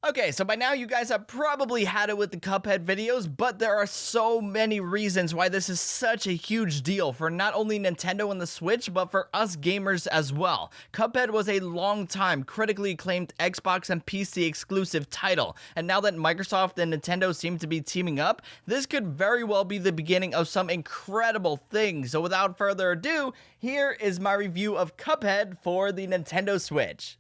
Okay, so by now you guys have probably had it with the Cuphead videos, but there are so many reasons why this is such a huge deal for not only Nintendo and the Switch, but for us gamers as well. Cuphead was a long time critically acclaimed Xbox and PC exclusive title, and now that Microsoft and Nintendo seem to be teaming up, this could very well be the beginning of some incredible things. So without further ado, here is my review of Cuphead for the Nintendo Switch.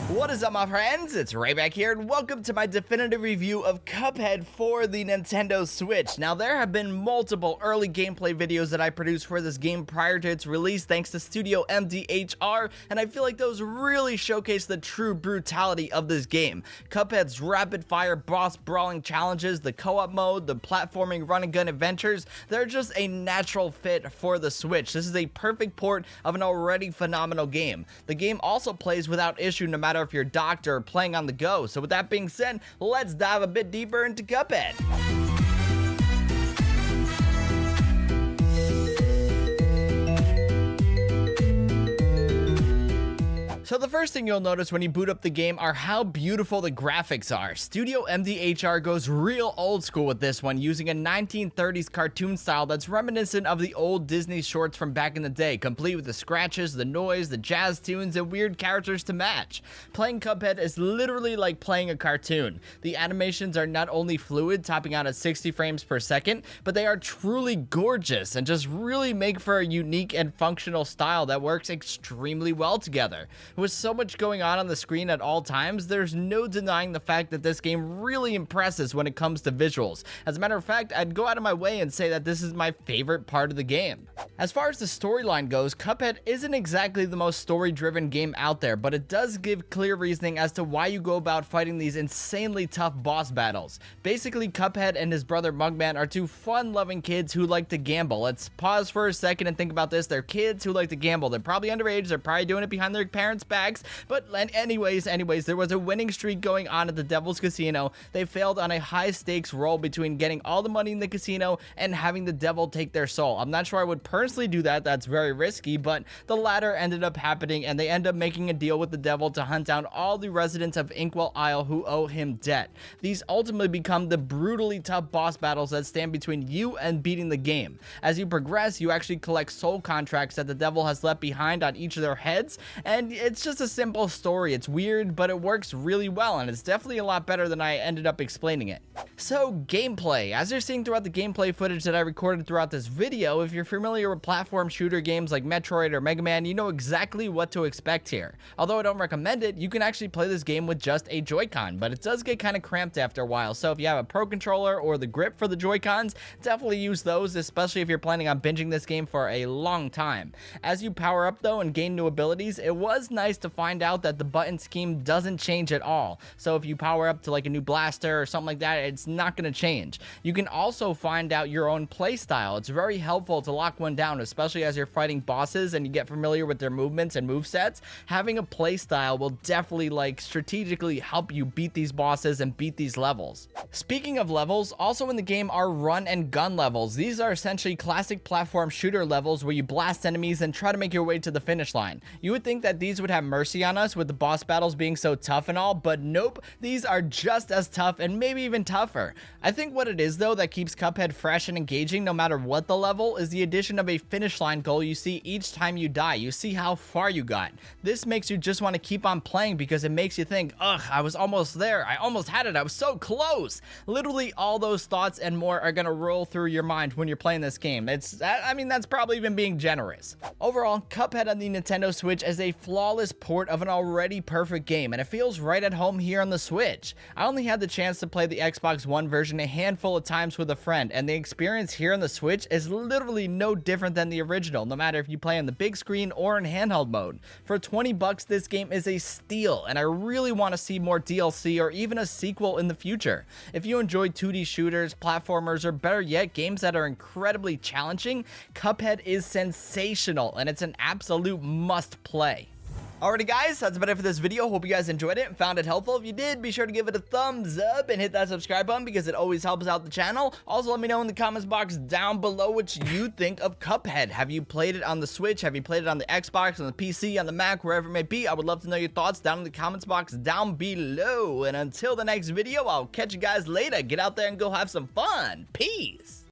What is up, my friends? It's Ray back here, and welcome to my definitive review of Cuphead for the Nintendo Switch. Now, there have been multiple early gameplay videos that I produced for this game prior to its release thanks to Studio HDMR, and I feel like those really showcase the true brutality of this game. Cuphead's rapid-fire boss-brawling challenges, the co-op mode, the platforming run-and-gun adventures, they're just a natural fit for the Switch. This is a perfect port of an already phenomenal game. The game also plays without issue no matter if you're docked or playing on the go. So with that being said, let's dive a bit deeper into Cuphead. So the first thing you'll notice when you boot up the game are how beautiful the graphics are. Studio HDMR goes real old school with this one, using a 1930s cartoon style that's reminiscent of the old Disney shorts from back in the day, complete with the scratches, the noise, the jazz tunes, and weird characters to match. Playing Cuphead is literally like playing a cartoon. The animations are not only fluid, topping out at 60 frames per second, but they are truly gorgeous and just really make for a unique and functional style that works extremely well together. With so much going on the screen at all times, there's no denying the fact that this game really impresses when it comes to visuals. As a matter of fact, I'd go out of my way and say that this is my favorite part of the game. As far as the storyline goes, Cuphead isn't exactly the most story-driven game out there, but it does give clear reasoning as to why you go about fighting these insanely tough boss battles. Basically, Cuphead and his brother Mugman are two fun-loving kids who like to gamble. Let's pause for a second and think about this. They're kids who like to gamble. They're probably underage. They're probably doing it behind their parents' backs. But anyways, there was a winning streak going on at the Devil's Casino. They failed on a high-stakes roll between getting all the money in the casino and having the devil take their soul. I'm not sure I would personally do that. That's very risky, but the latter ended up happening, and they end up making a deal with the devil to hunt down all the residents of Inkwell Isle who owe him debt. These ultimately become the brutally tough boss battles that stand between you and beating the game. As you progress, you actually collect soul contracts that the devil has left behind on each of their heads, and it's just a simple story. It's weird, but it works really well, and it's definitely a lot better than I ended up explaining it. So, gameplay. As you're seeing throughout the gameplay footage that I recorded throughout this video, if you're familiar with platform shooter games like Metroid or Mega Man, you know exactly what to expect here. Although I don't recommend it, you can actually play this game with just a Joy-Con, but it does get kind of cramped after a while, so if you have a Pro Controller or the grip for the Joy-Cons, definitely use those, especially if you're planning on binging this game for a long time. As you power up though and gain new abilities, it was nice to find out that the button scheme doesn't change at all. So if you power up to like a new blaster or something like that, it's not going to change. You can also find out your own play style. It's very helpful to lock one down, especially as you're fighting bosses and you get familiar with their movements and movesets. Having a play style will definitely strategically help you beat these bosses and beat these levels. Speaking of levels, also in the game are run and gun levels. These are essentially classic platform shooter levels where you blast enemies and try to make your way to the finish line. You would think that these would have mercy on us with the boss battles being so tough and all, but nope, these are just as tough and maybe even tougher. I think what it is though that keeps Cuphead fresh and engaging no matter what the level is the addition of a finish line goal you see each time you die. You see how far you got. This makes you just want to keep on playing because it makes you think, ugh, I was almost there. I almost had it. I was so close. Literally all those thoughts and more are going to roll through your mind when you're playing this game. That's probably even being generous. Overall, Cuphead on the Nintendo Switch is a flawless port of an already perfect game, and it feels right at home here on the Switch. I only had the chance to play the Xbox One version a handful of times with a friend, and the experience here on the Switch is literally no different than the original, no matter if you play on the big screen or in handheld mode. For 20 bucks, this game is a steal, and I really want to see more DLC or even a sequel in the future. If you enjoy 2D shooters, platformers, or better yet, games that are incredibly challenging, Cuphead is sensational, and it's an absolute must play. Alrighty guys, that's about it for this video. Hope you guys enjoyed it and found it helpful. If you did, be sure to give it a thumbs up and hit that subscribe button because it always helps out the channel. Also, let me know in the comments box down below what you think of Cuphead. Have you played it on the Switch? Have you played it on the Xbox, on the PC, on the Mac, wherever it may be? I would love to know your thoughts down in the comments box down below. And until the next video, I'll catch you guys later. Get out there and go have some fun. Peace.